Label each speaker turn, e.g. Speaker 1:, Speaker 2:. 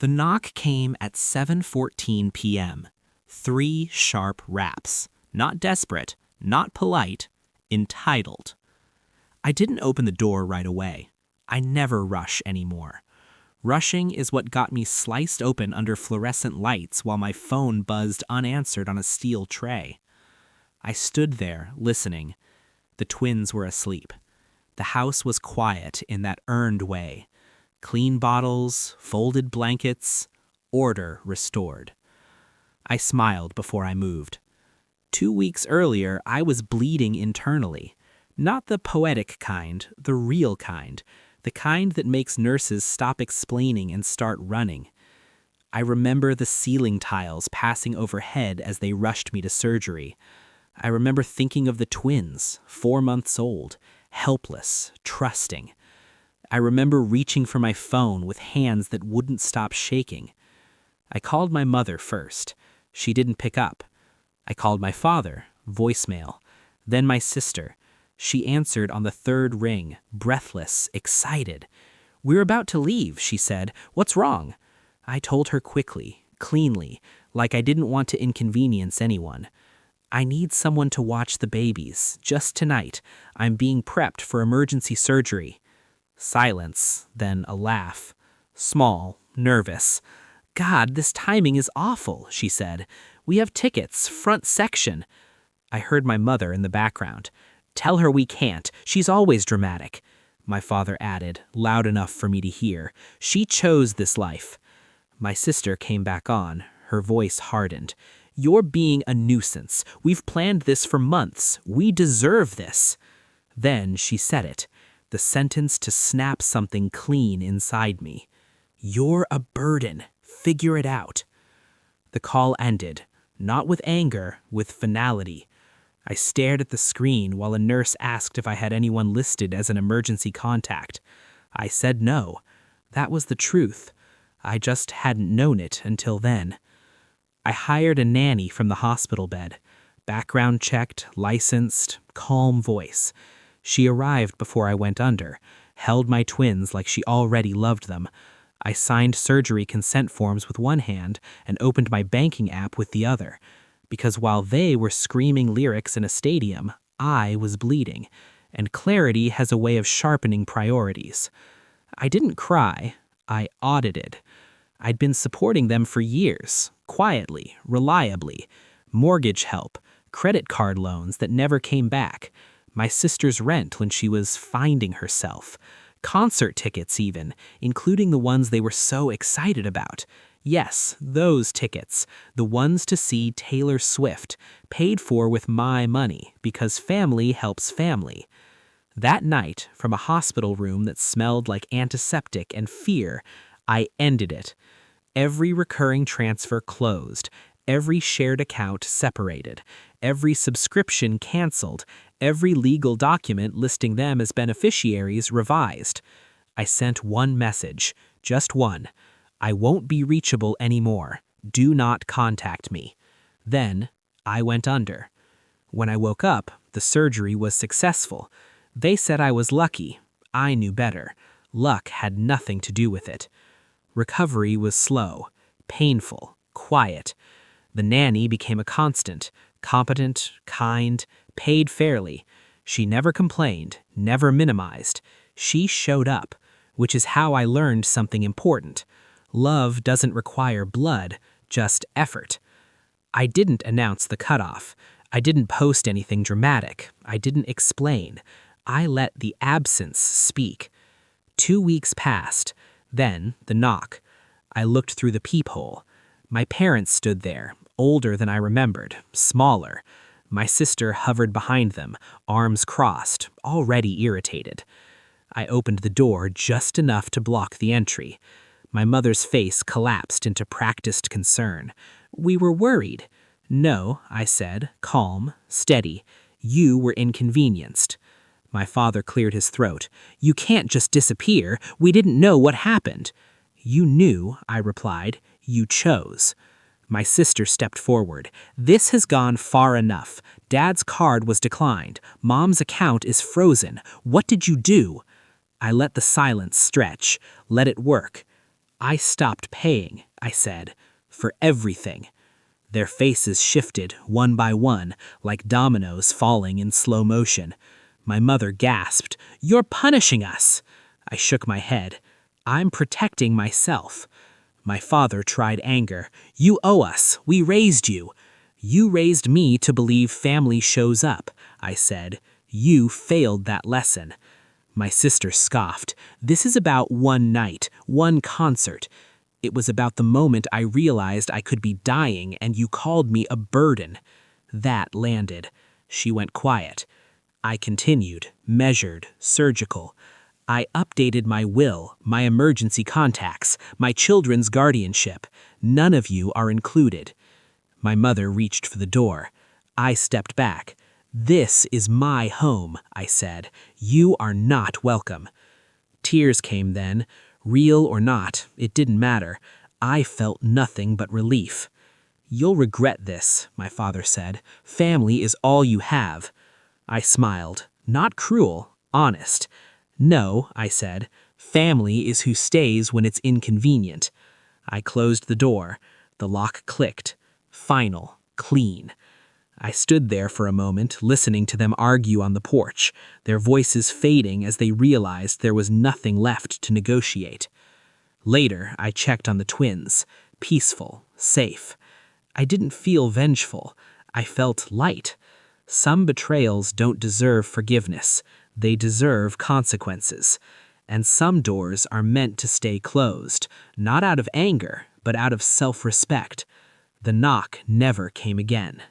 Speaker 1: The knock came at 7:14 p.m. 3 sharp raps. Not desperate, not polite, entitled. I didn't open the door right away. I never rush anymore. Rushing is what got me sliced open under fluorescent lights while my phone buzzed unanswered on a steel tray. I stood there, listening. The twins were asleep. The house was quiet in that earned way. Clean bottles, folded blankets, order restored. I smiled before I moved. 2 weeks earlier, I was bleeding internally. Not the poetic kind, the real kind. The kind that makes nurses stop explaining and start running. I remember the ceiling tiles passing overhead as they rushed me to surgery. I remember thinking of the twins, 4 months old, helpless, trusting. I remember reaching for my phone with hands that wouldn't stop shaking. I called my mother first. She didn't pick up. I called my father, voicemail. Then my sister. She answered on the 3rd ring, breathless, excited. "We're about to leave," she said. "What's wrong?" I told her quickly, cleanly, like I didn't want to inconvenience anyone. "I need someone to watch the babies, just tonight. I'm being prepped for emergency surgery." Silence, then a laugh. Small, nervous. "God, this timing is awful," she said. "We have tickets, front section." I heard my mother in the background. "Tell her we can't. She's always dramatic." My father added, loud enough for me to hear. "She chose this life." My sister came back on. Her voice hardened. "You're being a nuisance. We've planned this for months. We deserve this." Then she said it, the sentence to snap something clean inside me. "You're a burden. Figure it out." The call ended, not with anger, with finality. I stared at the screen while a nurse asked if I had anyone listed as an emergency contact. I said no. That was the truth. I just hadn't known it until then. I hired a nanny from the hospital bed. Background checked, licensed, calm voice. She arrived before I went under, held my twins like she already loved them. I signed surgery consent forms with one hand and opened my banking app with the other. Because while they were screaming lyrics in a stadium, I was bleeding, and clarity has a way of sharpening priorities. I didn't cry, I audited. I'd been supporting them for years, quietly, reliably. Mortgage help, credit card loans that never came back, my sister's rent when she was finding herself, concert tickets even, including the ones they were so excited about. Yes, those tickets, the ones to see Taylor Swift, paid for with my money because family helps family. That night, from a hospital room that smelled like antiseptic and fear, I ended it. Every recurring transfer closed, every shared account separated, every subscription canceled, every legal document listing them as beneficiaries revised. I sent one message, just one. I won't be reachable anymore. Do not contact me. Then, I went under. When I woke up, the surgery was successful. They said I was lucky. I knew better. Luck had nothing to do with it. Recovery was slow, painful, quiet. The nanny became a constant, competent, kind, paid fairly. She never complained, never minimized. She showed up, which is how I learned something important. Love doesn't require blood, just effort. I didn't announce the cutoff. I didn't post anything dramatic. I didn't explain. I let the absence speak. 2 weeks passed. Then, the knock. I looked through the peephole. My parents stood there, older than I remembered, smaller. My sister hovered behind them, arms crossed, already irritated. I opened the door just enough to block the entry. My mother's face collapsed into practiced concern. "We were worried." "No," I said, calm, steady. "You were inconvenienced." My father cleared his throat. "You can't just disappear. We didn't know what happened." "You knew," I replied. "You chose." My sister stepped forward. "This has gone far enough. Dad's card was declined. Mom's account is frozen. What did you do?" I let the silence stretch, let it work. I stopped paying, I said, for everything. Their faces shifted, one by one, like dominoes falling in slow motion. My mother gasped, "You're punishing us!" I shook my head. "I'm protecting myself." My father tried anger. "You owe us. We raised you." "You raised me to believe family shows up," I said. "You failed that lesson." My sister scoffed. "This is about one night, one concert." It was about the moment I realized I could be dying and you called me a burden. That landed. She went quiet. I continued, measured, surgical. I updated my will, my emergency contacts, my children's guardianship. None of you are included. My mother reached for the door. I stepped back. "This is my home," I said. "You are not welcome." Tears came then. Real or not, it didn't matter. I felt nothing but relief. "You'll regret this," my father said. "Family is all you have." I smiled. Not cruel, honest. "No," I said. "Family is who stays when it's inconvenient." I closed the door. The lock clicked. Final. Clean. I stood there for a moment, listening to them argue on the porch, their voices fading as they realized there was nothing left to negotiate. Later, I checked on the twins. Peaceful, safe. I didn't feel vengeful. I felt light. Some betrayals don't deserve forgiveness. They deserve consequences. And some doors are meant to stay closed, not out of anger, but out of self-respect. The knock never came again.